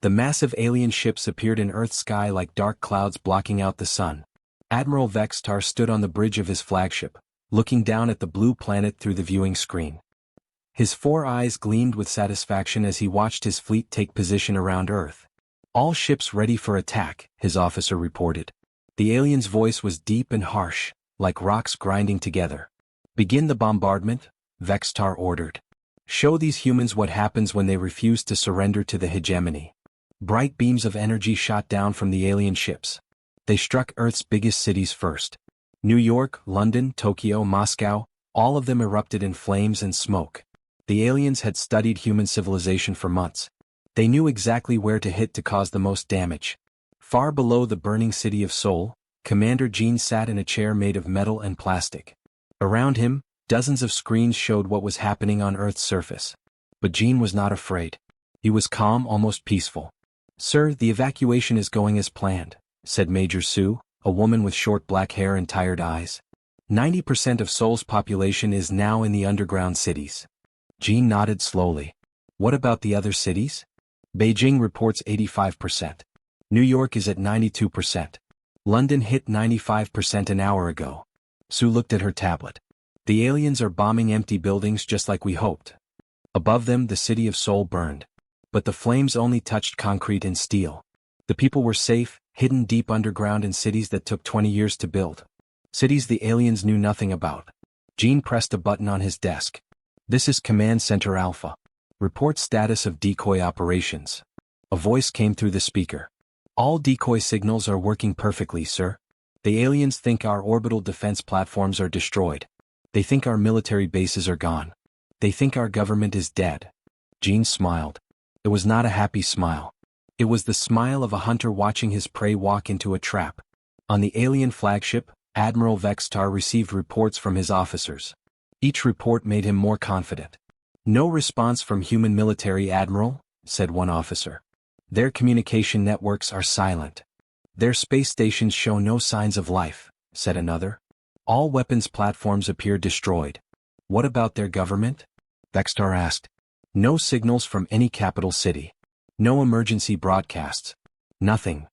The massive alien ships appeared in Earth's sky like dark clouds blocking out the sun. Admiral Vextar stood on the bridge of his flagship, looking down at the blue planet through the viewing screen. His 4 eyes gleamed with satisfaction as he watched his fleet take position around Earth. "All ships ready for attack," his officer reported. The alien's voice was deep and harsh, like rocks grinding together. "Begin the bombardment," Vextar ordered. "Show these humans what happens when they refuse to surrender to the hegemony." Bright beams of energy shot down from the alien ships. They struck Earth's biggest cities first. New York, London, Tokyo, Moscow, all of them erupted in flames and smoke. The aliens had studied human civilization for months. They knew exactly where to hit to cause the most damage. Far below the burning city of Seoul, Commander Jean sat in a chair made of metal and plastic. Around him, dozens of screens showed what was happening on Earth's surface. But Jean was not afraid. He was calm, almost peaceful. "Sir, the evacuation is going as planned," said Major Sue, a woman with short black hair and tired eyes. 90% of Seoul's population is now in the underground cities." Jean nodded slowly. "What about the other cities?" "Beijing reports 85%. New York is at 92%. London hit 95% an hour ago." Sue looked at her tablet. "The aliens are bombing empty buildings just like we hoped." Above them the city of Seoul burned. But the flames only touched concrete and steel. The people were safe, hidden deep underground in cities that took 20 years to build. Cities the aliens knew nothing about. Jean pressed a button on his desk. "This is Command Center Alpha. Report status of decoy operations." A voice came through the speaker. "All decoy signals are working perfectly, sir. The aliens think our orbital defense platforms are destroyed. They think our military bases are gone. They think our government is dead." Jean smiled. It was not a happy smile. It was the smile of a hunter watching his prey walk into a trap. On the alien flagship, Admiral Vextar received reports from his officers. Each report made him more confident. "No response from human military, Admiral," said one officer. "Their communication networks are silent." "Their space stations show no signs of life," said another. "All weapons platforms appear destroyed." "What about their government?" Vextar asked. "No signals from any capital city. No emergency broadcasts. Nothing."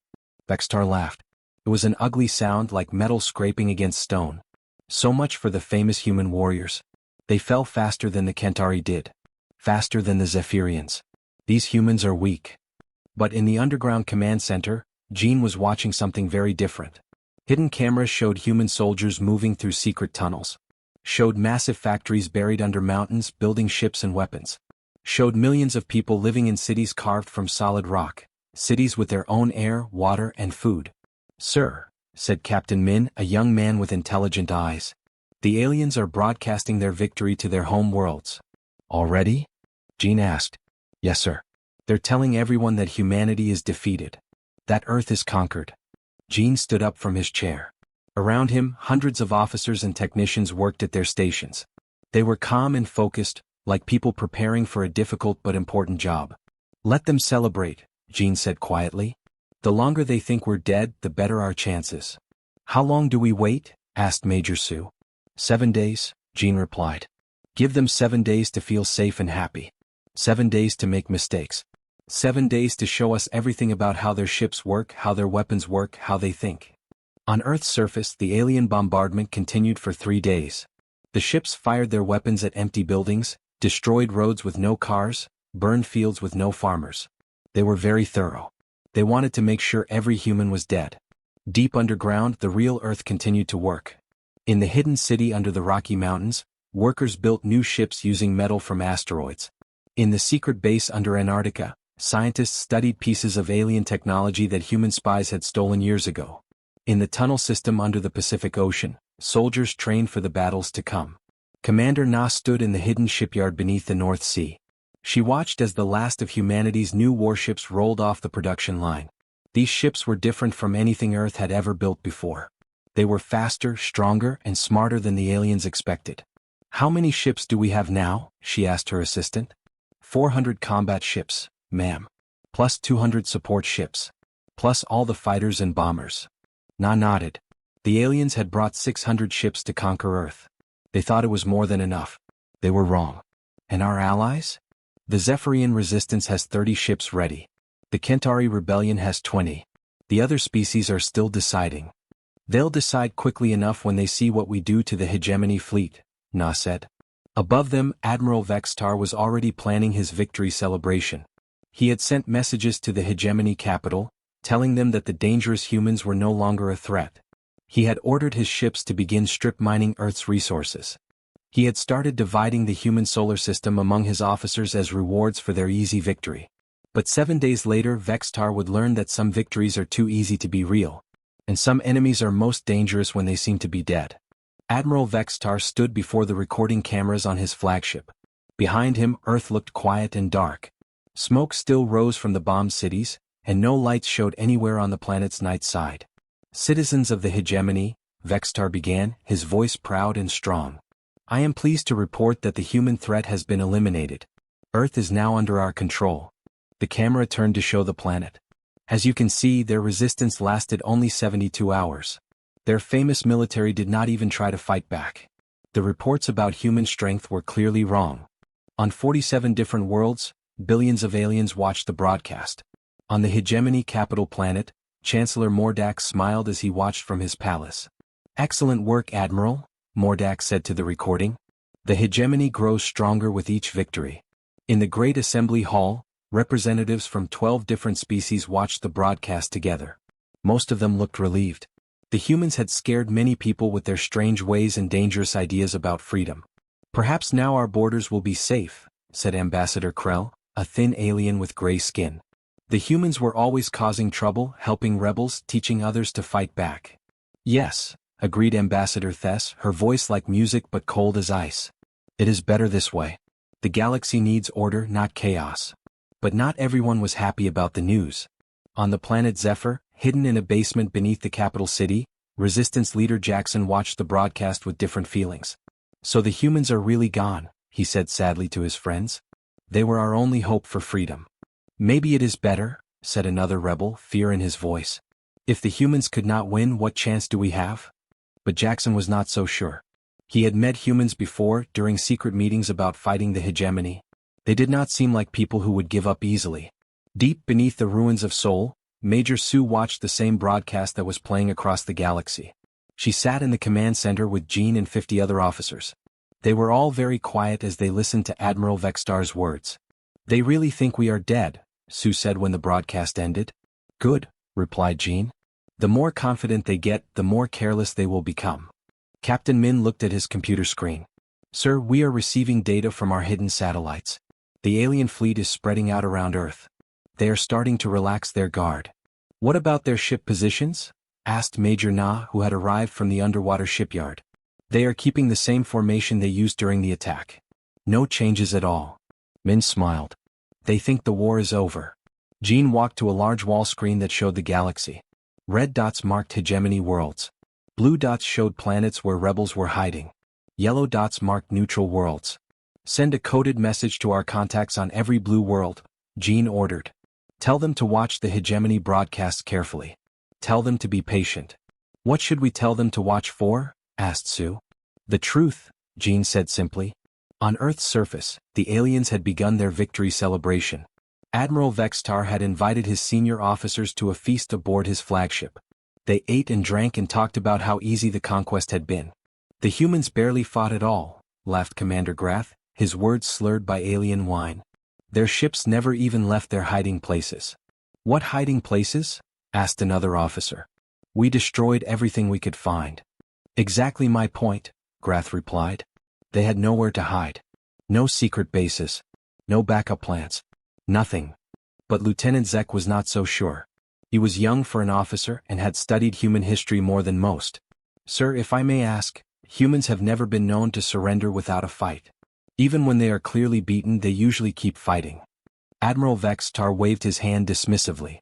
Vextar laughed. It was an ugly sound like metal scraping against stone. So much for the famous human warriors. They fell faster than the Kentari did. Faster than the Zephyrians. These humans are weak. But in the underground command center, Jean was watching something very different. Hidden cameras showed human soldiers moving through secret tunnels. Showed massive factories buried under mountains building ships and weapons. Showed millions of people living in cities carved from solid rock. Cities with their own air, water, and food. "Sir," said Captain Min, a young man with intelligent eyes. "The aliens are broadcasting their victory to their home worlds." "Already?" Jean asked. "Yes, sir. They're telling everyone that humanity is defeated. That Earth is conquered." Jean stood up from his chair. Around him, hundreds of officers and technicians worked at their stations. They were calm and focused, like people preparing for a difficult but important job. "Let them celebrate," Jean said quietly. "The longer they think we're dead, the better our chances." "How long do we wait?" asked Major Sue. 7 days, Jean replied. "Give them 7 days to feel safe and happy. 7 days to make mistakes. 7 days to show us everything about how their ships work, how their weapons work, how they think." On Earth's surface, the alien bombardment continued for 3 days. The ships fired their weapons at empty buildings, destroyed roads with no cars, burned fields with no farmers. They were very thorough. They wanted to make sure every human was dead. Deep underground, the real Earth continued to work. In the hidden city under the Rocky Mountains, workers built new ships using metal from asteroids. In the secret base under Antarctica, scientists studied pieces of alien technology that human spies had stolen years ago. In the tunnel system under the Pacific Ocean, soldiers trained for the battles to come. Commander Na stood in the hidden shipyard beneath the North Sea. She watched as the last of humanity's new warships rolled off the production line. These ships were different from anything Earth had ever built before. They were faster, stronger, and smarter than the aliens expected. "How many ships do we have now?" she asked her assistant. 400 combat ships, ma'am. Plus 200 support ships. Plus all the fighters and bombers." Na nodded. The aliens had brought 600 ships to conquer Earth. They thought it was more than enough. They were wrong. "And our allies?" "The Zephyrian resistance has 30 ships ready. The Kentari rebellion has 20. The other species are still deciding. They'll decide quickly enough when they see what we do to the hegemony fleet, Na said. Above them, Admiral Vextar was already planning his victory celebration. He had sent messages to the hegemony capital, telling them that the dangerous humans were no longer a threat. He had ordered his ships to begin strip mining Earth's resources. He had started dividing the human solar system among his officers as rewards for their easy victory. But 7 days later, Vextar would learn that some victories are too easy to be real, and some enemies are most dangerous when they seem to be dead. Admiral Vextar stood before the recording cameras on his flagship. Behind him, Earth looked quiet and dark. Smoke still rose from the bombed cities, and no lights showed anywhere on the planet's night side. Citizens of the hegemony, Vextar began, his voice proud and strong. I am pleased to report that the human threat has been eliminated. Earth is now under our control. The camera turned to show the planet. As you can see, their resistance lasted only 72 hours. Their famous military did not even try to fight back. The reports about human strength were clearly wrong. On 47 different worlds, billions of aliens watched the broadcast. On the hegemony capital planet, Chancellor Mordak smiled as he watched from his palace. Excellent work, Admiral, Mordak said to the recording. The hegemony grows stronger with each victory. In the Great Assembly Hall, representatives from 12 different species watched the broadcast together. Most of them looked relieved. The humans had scared many people with their strange ways and dangerous ideas about freedom. Perhaps now our borders will be safe, said Ambassador Krell, a thin alien with gray skin. The humans were always causing trouble, helping rebels, teaching others to fight back. Yes, agreed Ambassador Thess, her voice like music but cold as ice. It is better this way. The galaxy needs order, not chaos. But not everyone was happy about the news. On the planet Zephyr, hidden in a basement beneath the capital city, Resistance leader Jackson watched the broadcast with different feelings. So the humans are really gone, he said sadly to his friends. They were our only hope for freedom. Maybe it is better, said another rebel, fear in his voice. If the humans could not win, what chance do we have? But Jackson was not so sure. He had met humans before, during secret meetings about fighting the hegemony. They did not seem like people who would give up easily. Deep beneath the ruins of Sol, Major Sue watched the same broadcast that was playing across the galaxy. She sat in the command center with Jean and 50 other officers. They were all very quiet as they listened to Admiral Vextar's words. They really think we are dead, Sue said when the broadcast ended. Good, replied Jean. The more confident they get, the more careless they will become. Captain Min looked at his computer screen. Sir, we are receiving data from our hidden satellites. The alien fleet is spreading out around Earth. They are starting to relax their guard. What about their ship positions? Asked Major Na, who had arrived from the underwater shipyard. They are keeping the same formation they used during the attack. No changes at all. Min smiled. They think the war is over. Jean walked to a large wall screen that showed the galaxy. Red dots marked hegemony worlds. Blue dots showed planets where rebels were hiding. Yellow dots marked neutral worlds. Send a coded message to our contacts on every blue world, Jean ordered. Tell them to watch the hegemony broadcasts carefully. Tell them to be patient. What should we tell them to watch for? Asked Sue. The truth, Jean said simply. On Earth's surface, the aliens had begun their victory celebration. Admiral Vextar had invited his senior officers to a feast aboard his flagship. They ate and drank and talked about how easy the conquest had been. The humans barely fought at all, laughed Commander Grath, his words slurred by alien wine. Their ships never even left their hiding places. What hiding places? Asked another officer. We destroyed everything we could find. Exactly my point, Grath replied. They had nowhere to hide. No secret bases. No backup plans. Nothing. But Lieutenant Zek was not so sure. He was young for an officer and had studied human history more than most. Sir, if I may ask, humans have never been known to surrender without a fight. Even when they are clearly beaten, they usually keep fighting. Admiral Vextar waved his hand dismissively.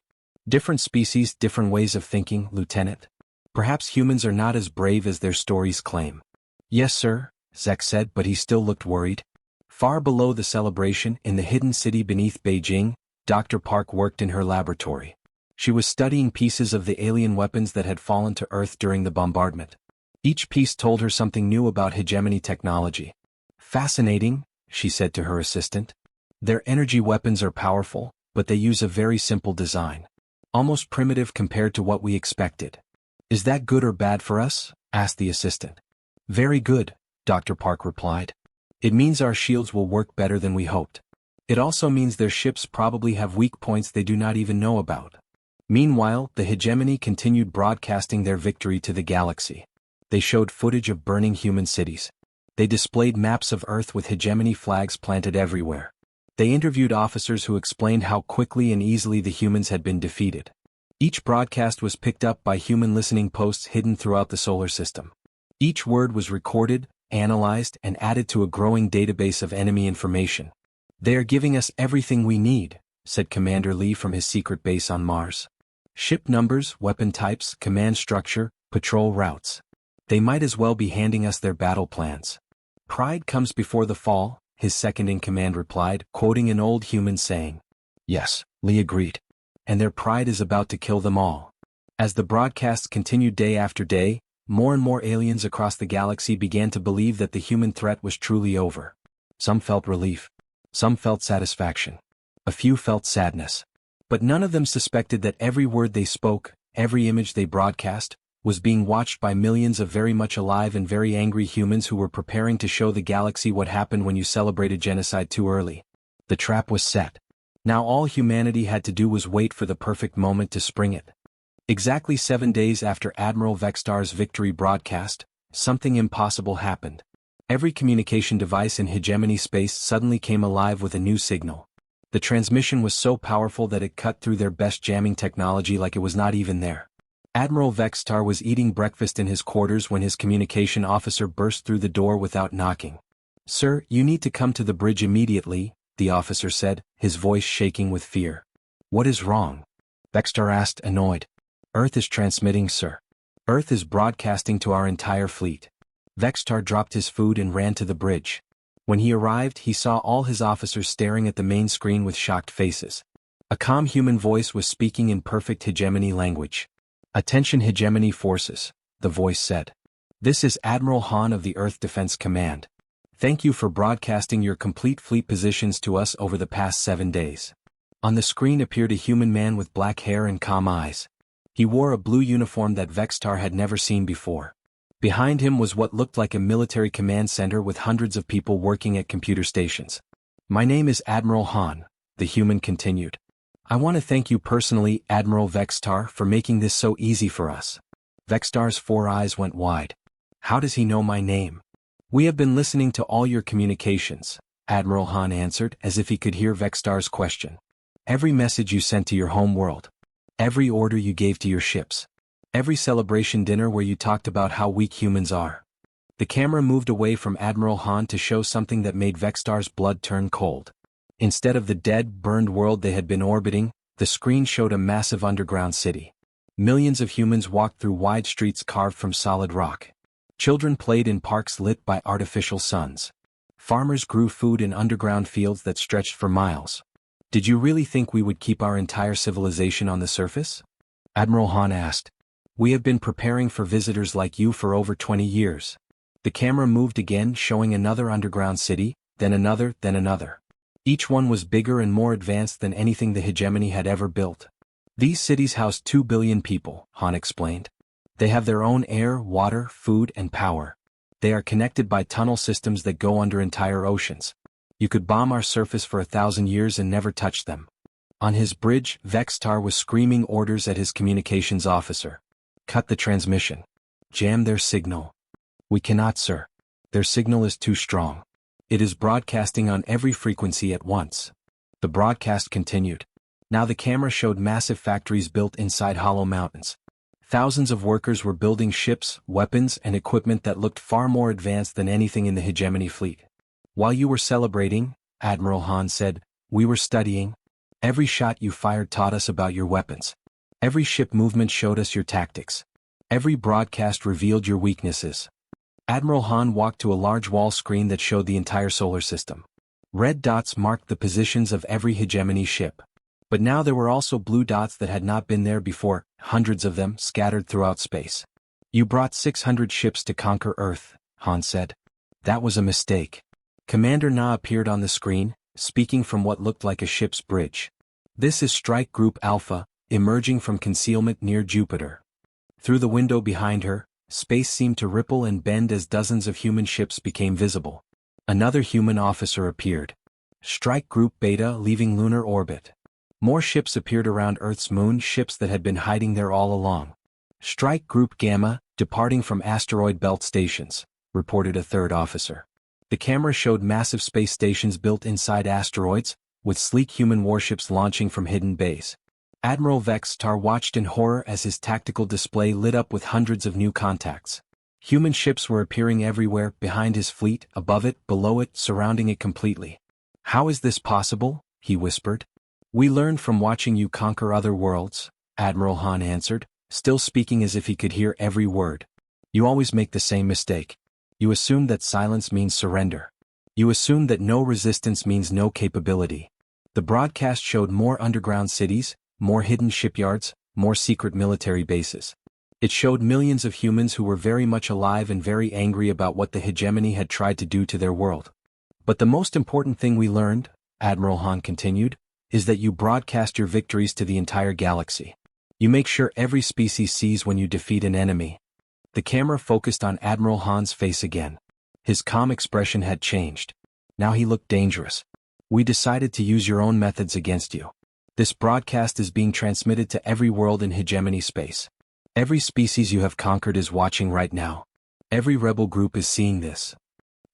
Different species, different ways of thinking, Lieutenant. Perhaps humans are not as brave as their stories claim. Yes, sir, Zek said, but he still looked worried. Far below the celebration, in the hidden city beneath Beijing, Dr. Park worked in her laboratory. She was studying pieces of the alien weapons that had fallen to Earth during the bombardment. Each piece told her something new about hegemony technology. Fascinating, she said to her assistant. Their energy weapons are powerful, but they use a very simple design. Almost primitive compared to what we expected. Is that good or bad for us? Asked the assistant. Very good, Dr. Park replied. It means our shields will work better than we hoped. It also means their ships probably have weak points they do not even know about. Meanwhile, the hegemony continued broadcasting their victory to the galaxy. They showed footage of burning human cities. They displayed maps of Earth with hegemony flags planted everywhere. They interviewed officers who explained how quickly and easily the humans had been defeated. Each broadcast was picked up by human listening posts hidden throughout the solar system. Each word was recorded, analyzed, and added to a growing database of enemy information. They are giving us everything we need, said Commander Lee from his secret base on Mars. Ship numbers, weapon types, command structure, patrol routes. They might as well be handing us their battle plans. Pride comes before the fall, his second-in-command replied, quoting an old human saying. Yes, Lee agreed. And their pride is about to kill them all. As the broadcasts continued day after day, more and more aliens across the galaxy began to believe that the human threat was truly over. Some felt relief. Some felt satisfaction. A few felt sadness. But none of them suspected that every word they spoke, every image they broadcast, was being watched by millions of very much alive and very angry humans who were preparing to show the galaxy what happened when you celebrated genocide too early. The trap was set. Now all humanity had to do was wait for the perfect moment to spring it. Exactly 7 days after Admiral Vextar's victory broadcast, something impossible happened. Every communication device in hegemony space suddenly came alive with a new signal. The transmission was so powerful that it cut through their best jamming technology like it was not even there. Admiral Vextar was eating breakfast in his quarters when his communication officer burst through the door without knocking. Sir, you need to come to the bridge immediately, the officer said, his voice shaking with fear. What is wrong? Vextar asked, annoyed. Earth is transmitting, sir. Earth is broadcasting to our entire fleet. Vextar dropped his food and ran to the bridge. When he arrived, he saw all his officers staring at the main screen with shocked faces. A calm human voice was speaking in perfect hegemony language. Attention hegemony forces, the voice said. This is Admiral Han of the Earth Defense Command. Thank you for broadcasting your complete fleet positions to us over the past 7 days. On the screen appeared a human man with black hair and calm eyes. He wore a blue uniform that Vextar had never seen before. Behind him was what looked like a military command center with hundreds of people working at computer stations. My name is Admiral Han, the human continued. I want to thank you personally, Admiral Vextar, for making this so easy for us. Vextar's 4 eyes went wide. How does he know my name? We have been listening to all your communications, Admiral Han answered as if he could hear Vextar's question. Every message you sent to your home world. Every order you gave to your ships. Every celebration dinner where you talked about how weak humans are. The camera moved away from Admiral Han to show something that made Vextar's blood turn cold. Instead of the dead, burned world they had been orbiting, the screen showed a massive underground city. Millions of humans walked through wide streets carved from solid rock. Children played in parks lit by artificial suns. Farmers grew food in underground fields that stretched for miles. Did you really think we would keep our entire civilization on the surface? Admiral Han asked. We have been preparing for visitors like you for over 20 years. The camera moved again, showing another underground city, then another, then another. Each one was bigger and more advanced than anything the hegemony had ever built. These cities house 2 billion people, Han explained. They have their own air, water, food, and power. They are connected by tunnel systems that go under entire oceans. You could bomb our surface for 1,000 years and never touch them. On his bridge, Vextar was screaming orders at his communications officer. Cut the transmission. Jam their signal. We cannot, sir. Their signal is too strong. It is broadcasting on every frequency at once. The broadcast continued. Now the camera showed massive factories built inside hollow mountains. Thousands of workers were building ships, weapons, and equipment that looked far more advanced than anything in the hegemony fleet. While you were celebrating, Admiral Han said, we were studying. Every shot you fired taught us about your weapons. Every ship movement showed us your tactics. Every broadcast revealed your weaknesses. Admiral Han walked to a large wall screen that showed the entire solar system. Red dots marked the positions of every hegemony ship. But now there were also blue dots that had not been there before, hundreds of them scattered throughout space. You brought 600 ships to conquer Earth, Han said. That was a mistake. Commander Na appeared on the screen, speaking from what looked like a ship's bridge. This is Strike Group Alpha, emerging from concealment near Jupiter. Through the window behind her, space seemed to ripple and bend as dozens of human ships became visible. Another human officer appeared. Strike Group Beta leaving lunar orbit. More ships appeared around Earth's moon, ships that had been hiding there all along. Strike Group Gamma, departing from asteroid belt stations, reported a third officer. The camera showed massive space stations built inside asteroids, with sleek human warships launching from hidden bays. Admiral Vextar watched in horror as his tactical display lit up with hundreds of new contacts. Human ships were appearing everywhere, behind his fleet, above it, below it, surrounding it completely. "How is this possible?" he whispered. "We learned from watching you conquer other worlds," Admiral Han answered, still speaking as if he could hear every word. "You always make the same mistake. You assume that silence means surrender. You assume that no resistance means no capability." The broadcast showed more underground cities, more hidden shipyards, more secret military bases. It showed millions of humans who were very much alive and very angry about what the hegemony had tried to do to their world. "But the most important thing we learned," Admiral Han continued, "is that you broadcast your victories to the entire galaxy. You make sure every species sees when you defeat an enemy." The camera focused on Admiral Han's face again. His calm expression had changed. Now he looked dangerous. "We decided to use your own methods against you. This broadcast is being transmitted to every world in hegemony space. Every species you have conquered is watching right now. Every rebel group is seeing this."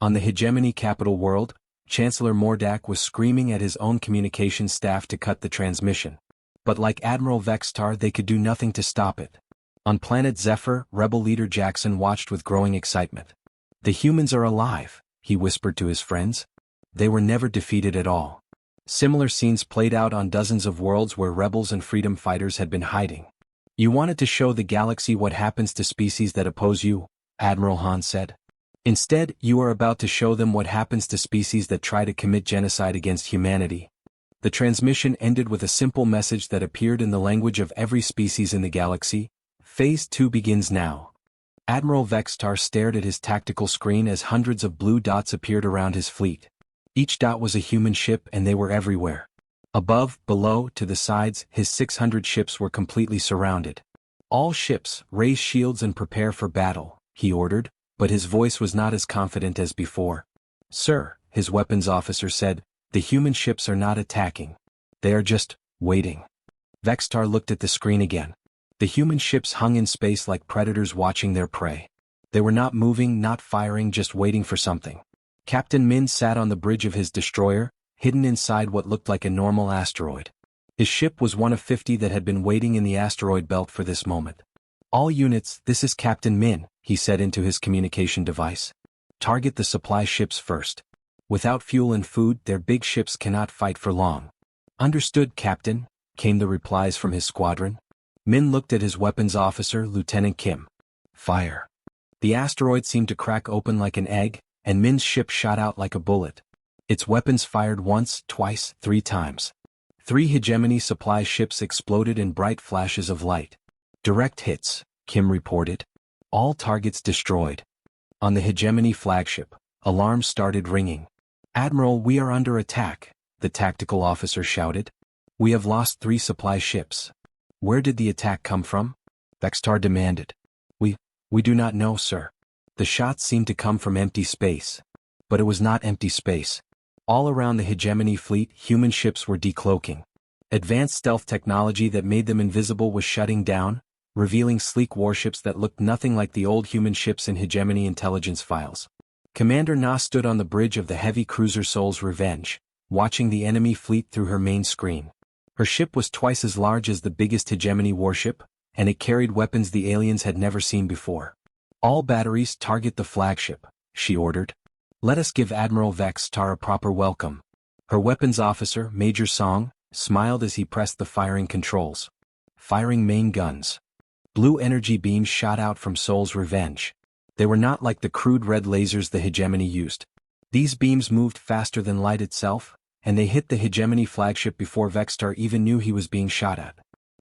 On the hegemony capital world, Chancellor Mordak was screaming at his own communications staff to cut the transmission. But like Admiral Vextar, they could do nothing to stop it. On planet Zephyr, rebel leader Jackson watched with growing excitement. "The humans are alive," he whispered to his friends. "They were never defeated at all." Similar scenes played out on dozens of worlds where rebels and freedom fighters had been hiding. "You wanted to show the galaxy what happens to species that oppose you," Admiral Han said. "Instead, you are about to show them what happens to species that try to commit genocide against humanity." The transmission ended with a simple message that appeared in the language of every species in the galaxy. "Phase 2 begins now." Admiral Vextar stared at his tactical screen as hundreds of blue dots appeared around his fleet. Each dot was a human ship, and they were everywhere. Above, below, to the sides, his 600 ships were completely surrounded. "All ships, raise shields and prepare for battle," he ordered, but his voice was not as confident as before. "Sir," his weapons officer said, "the human ships are not attacking. They are just waiting." Vextar looked at the screen again. The human ships hung in space like predators watching their prey. They were not moving, not firing, just waiting for something. Captain Min sat on the bridge of his destroyer, hidden inside what looked like a normal asteroid. His ship was one of 50 that had been waiting in the asteroid belt for this moment. "All units, this is Captain Min," he said into his communication device. "Target the supply ships first. Without fuel and food, their big ships cannot fight for long." "Understood, Captain," came the replies from his squadron. Min looked at his weapons officer, Lieutenant Kim. "Fire." The asteroid seemed to crack open like an egg, and Min's ship shot out like a bullet. Its weapons fired once, twice, 3 times. 3 hegemony supply ships exploded in bright flashes of light. "Direct hits," Kim reported. "All targets destroyed." On the hegemony flagship, alarms started ringing. "Admiral, we are under attack," the tactical officer shouted. "We have lost 3 supply ships." "Where did the attack come from?" Vextar demanded. We do not know, sir. The shots seemed to come from empty space. But it was not empty space. All around the hegemony fleet, human ships were decloaking. Advanced stealth technology that made them invisible was shutting down, revealing sleek warships that looked nothing like the old human ships in hegemony intelligence files. Commander Na stood on the bridge of the heavy cruiser Soul's Revenge, watching the enemy fleet through her main screen. Her ship was twice as large as the biggest hegemony warship, and it carried weapons the aliens had never seen before. "All batteries target the flagship," she ordered. "Let us give Admiral Vextar a proper welcome." Her weapons officer, Major Song, smiled as he pressed the firing controls. Firing main guns. Blue energy beams shot out from Soul's Revenge. They were not like the crude red lasers the hegemony used. These beams moved faster than light itself, and they hit the hegemony flagship before Vextar even knew he was being shot at.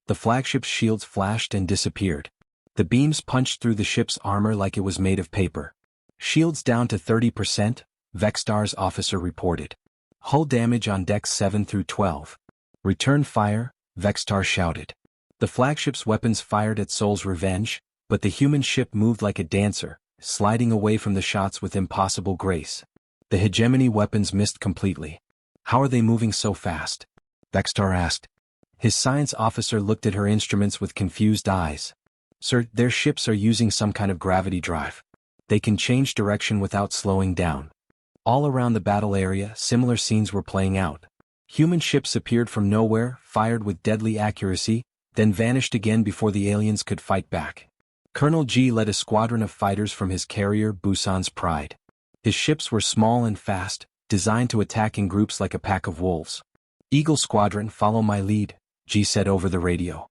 The flagship's shields flashed and disappeared. The beams punched through the ship's armor like it was made of paper. "Shields down to 30%, Vextar's officer reported. "Hull damage on decks 7 through 12. Return fire, Vextar shouted. The flagship's weapons fired at Sol's revenge, but the human ship moved like a dancer, sliding away from the shots with impossible grace. The hegemony weapons missed completely. How are they moving so fast? Vextar asked. His science officer looked at her instruments with confused eyes. Sir, their ships are using some kind of gravity drive. They can change direction without slowing down. All around the battle area, similar scenes were playing out. Human ships appeared from nowhere, fired with deadly accuracy, then vanished again before the aliens could fight back. Colonel G led a squadron of fighters from his carrier Busan's Pride. His ships were small and fast, designed to attack in groups like a pack of wolves. Eagle Squadron, follow my lead, G said over the radio.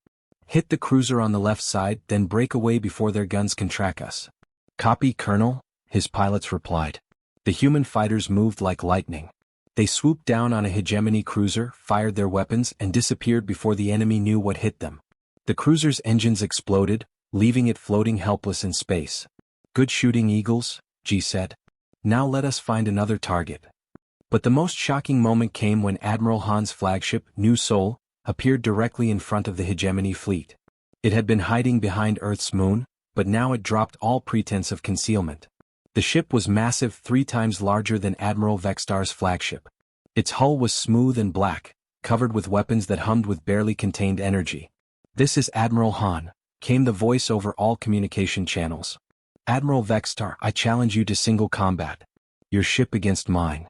Hit the cruiser on the left side, then break away before their guns can track us. Copy, Colonel, his pilots replied. The human fighters moved like lightning. They swooped down on a hegemony cruiser, fired their weapons, and disappeared before the enemy knew what hit them. The cruiser's engines exploded, leaving it floating helpless in space. Good shooting, Eagles, G said. Now let us find another target. But the most shocking moment came when Admiral Han's flagship, New Sol, appeared directly in front of the hegemony fleet. It had been hiding behind Earth's moon, but now it dropped all pretense of concealment. The ship was massive, 3 times larger than Admiral Vextar's flagship. Its hull was smooth and black, covered with weapons that hummed with barely contained energy. This is Admiral Han, came the voice over all communication channels. Admiral Vextar, I challenge you to single combat. Your ship against mine.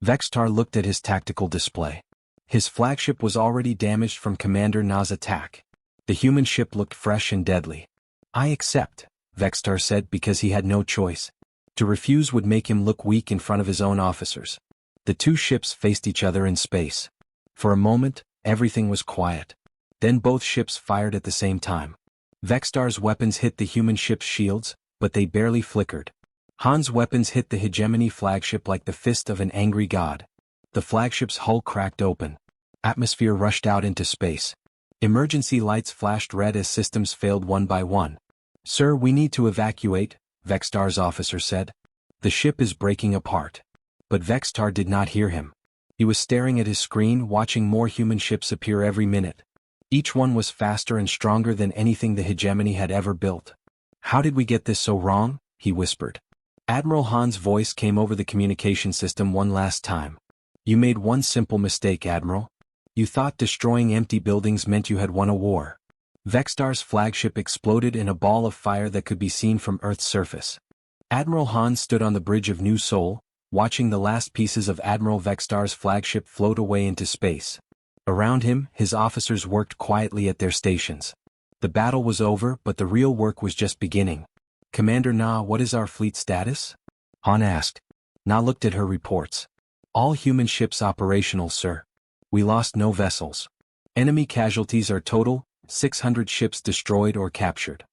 Vextar looked at his tactical display. His flagship was already damaged from Commander Na's attack. The human ship looked fresh and deadly. I accept, Vextar said because he had no choice. To refuse would make him look weak in front of his own officers. The two ships faced each other in space. For a moment, everything was quiet. Then both ships fired at the same time. Vextar's weapons hit the human ship's shields, but they barely flickered. Han's weapons hit the hegemony flagship like the fist of an angry god. The flagship's hull cracked open. Atmosphere rushed out into space. Emergency lights flashed red as systems failed one by one. Sir, we need to evacuate, Vextar's officer said. The ship is breaking apart. But Vextar did not hear him. He was staring at his screen, watching more human ships appear every minute. Each one was faster and stronger than anything the hegemony had ever built. How did we get this so wrong? He whispered. Admiral Han's voice came over the communication system one last time. You made one simple mistake, Admiral. You thought destroying empty buildings meant you had won a war. Vextar's flagship exploded in a ball of fire that could be seen from Earth's surface. Admiral Han stood on the bridge of New Sol, watching the last pieces of Admiral Vextar's flagship float away into space. Around him, his officers worked quietly at their stations. The battle was over, but the real work was just beginning. Commander Na, what is our fleet status? Han asked. Na looked at her reports. All human ships operational, sir. We lost no vessels. Enemy casualties are total, 600 ships destroyed or captured.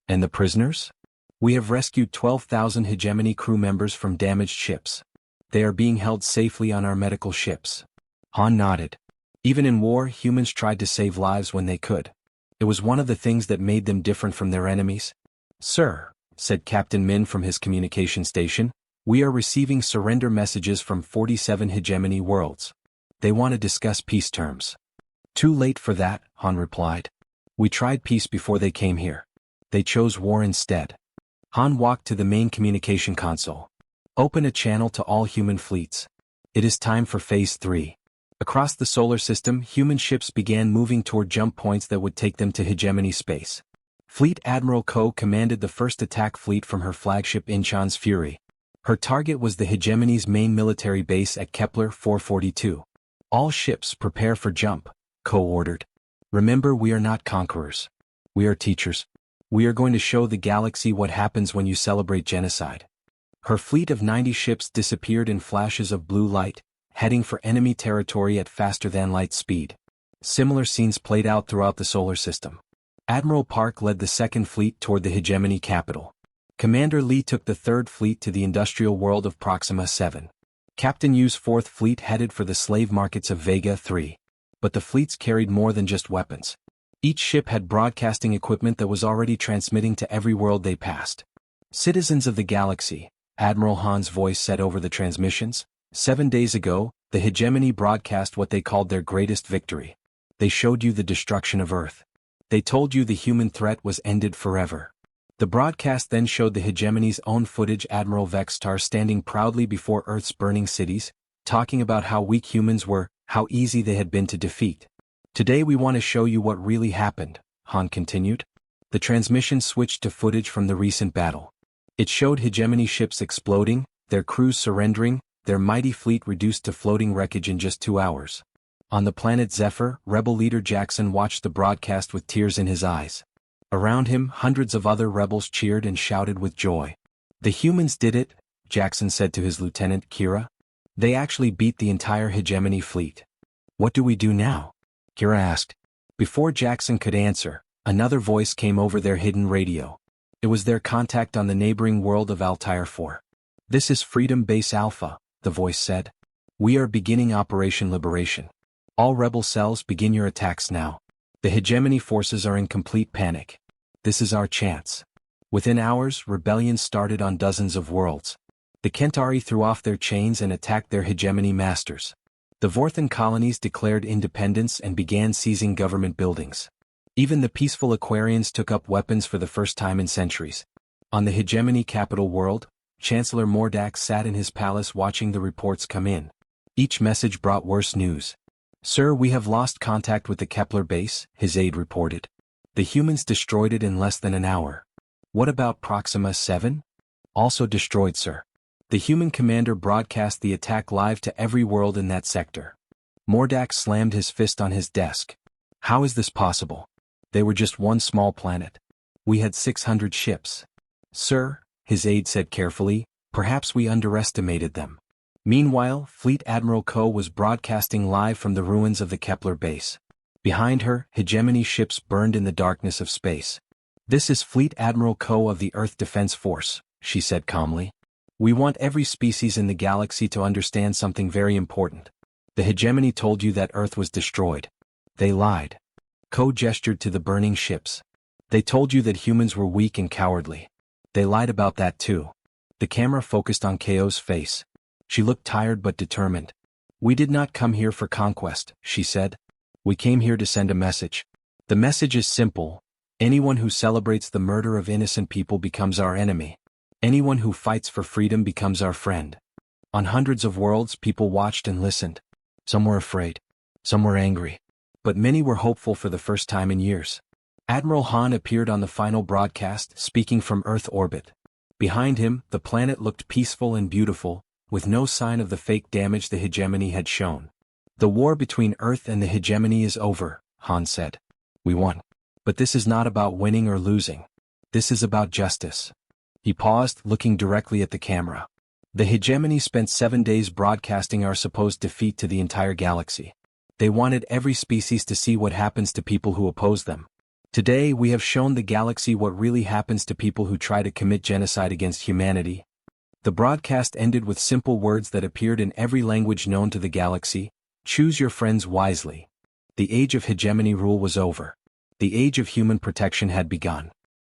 And the prisoners? We have rescued 12,000 hegemony crew members from damaged ships. They are being held safely on our medical ships. Han nodded. Even in war, humans tried to save lives when they could. It was one of the things that made them different from their enemies. Sir, said Captain Min from his communication station, we are receiving surrender messages from 47 hegemony worlds. They want to discuss peace terms. Too late for that, Han replied. We tried peace before they came here. They chose war instead. Han walked to the main communication console. Open a channel to all human fleets. It is time for Phase 3. Across the solar system, human ships began moving toward jump points that would take them to hegemony space. Fleet Admiral Ko commanded the first attack fleet from her flagship Inchan's Fury. Her target was the hegemony's main military base at Kepler 442. All ships prepare for jump, Ko ordered. Remember, we are not conquerors. We are teachers. We are going to show the galaxy what happens when you celebrate genocide. Her fleet of 90 ships disappeared in flashes of blue light, heading for enemy territory at faster-than-light speed. Similar scenes played out throughout the solar system. Admiral Park led the second fleet toward the hegemony capital. Commander Lee took the third fleet to the industrial world of Proxima 7. Captain Yu's fourth fleet headed for the slave markets of Vega 3. But the fleets carried more than just weapons. Each ship had broadcasting equipment that was already transmitting to every world they passed. Citizens of the galaxy, Admiral Han's voice said over the transmissions, 7 days ago, the hegemony broadcast what they called their greatest victory. They showed you the destruction of Earth. They told you the human threat was ended forever. The broadcast then showed the hegemony's own footage, Admiral Vextar standing proudly before Earth's burning cities, talking about how weak humans were, how easy they had been to defeat. Today we want to show you what really happened, Han continued. The transmission switched to footage from the recent battle. It showed hegemony ships exploding, their crews surrendering, their mighty fleet reduced to floating wreckage in just 2 hours. On the planet Zephyr, rebel leader Jackson watched the broadcast with tears in his eyes. Around him, hundreds of other rebels cheered and shouted with joy. The humans did it, Jackson said to his lieutenant Kira. They actually beat the entire hegemony fleet. What do we do now? Kira asked. Before Jackson could answer, another voice came over their hidden radio. It was their contact on the neighboring world of Altair 4. This is Freedom Base Alpha, the voice said. We are beginning Operation Liberation. All rebel cells, begin your attacks now. The hegemony forces are in complete panic. This is our chance. Within hours, rebellion started on dozens of worlds. The Kentari threw off their chains and attacked their hegemony masters. The Vorthan colonies declared independence and began seizing government buildings. Even the peaceful Aquarians took up weapons for the first time in centuries. On the hegemony capital world, Chancellor Mordak sat in his palace watching the reports come in. Each message brought worse news. Sir, we have lost contact with the Kepler base, his aide reported. The humans destroyed it in less than an hour. What about Proxima 7? Also destroyed, sir. The human commander broadcast the attack live to every world in that sector. Mordak slammed his fist on his desk. How is this possible? They were just one small planet. We had 600 ships. Sir, his aide said carefully, perhaps we underestimated them. Meanwhile, Fleet Admiral Ko was broadcasting live from the ruins of the Kepler base. Behind her, hegemony ships burned in the darkness of space. This is Fleet Admiral Ko of the Earth Defense Force, she said calmly. We want every species in the galaxy to understand something very important. The hegemony told you that Earth was destroyed. They lied. Ko gestured to the burning ships. They told you that humans were weak and cowardly. They lied about that too. The camera focused on Ko's face. She looked tired but determined. We did not come here for conquest, she said. We came here to send a message. The message is simple. Anyone who celebrates the murder of innocent people becomes our enemy. Anyone who fights for freedom becomes our friend. On hundreds of worlds, people watched and listened. Some were afraid. Some were angry. But many were hopeful for the first time in years. Admiral Han appeared on the final broadcast, speaking from Earth orbit. Behind him, the planet looked peaceful and beautiful, with no sign of the fake damage the hegemony had shown. The war between Earth and the hegemony is over, Han said. We won. But this is not about winning or losing. This is about justice. He paused, looking directly at the camera. The hegemony spent 7 days broadcasting our supposed defeat to the entire galaxy. They wanted every species to see what happens to people who oppose them. Today we have shown the galaxy what really happens to people who try to commit genocide against humanity. The broadcast ended with simple words that appeared in every language known to the galaxy. Choose your friends wisely. The age of hegemony rule was over. The age of human protection had begun.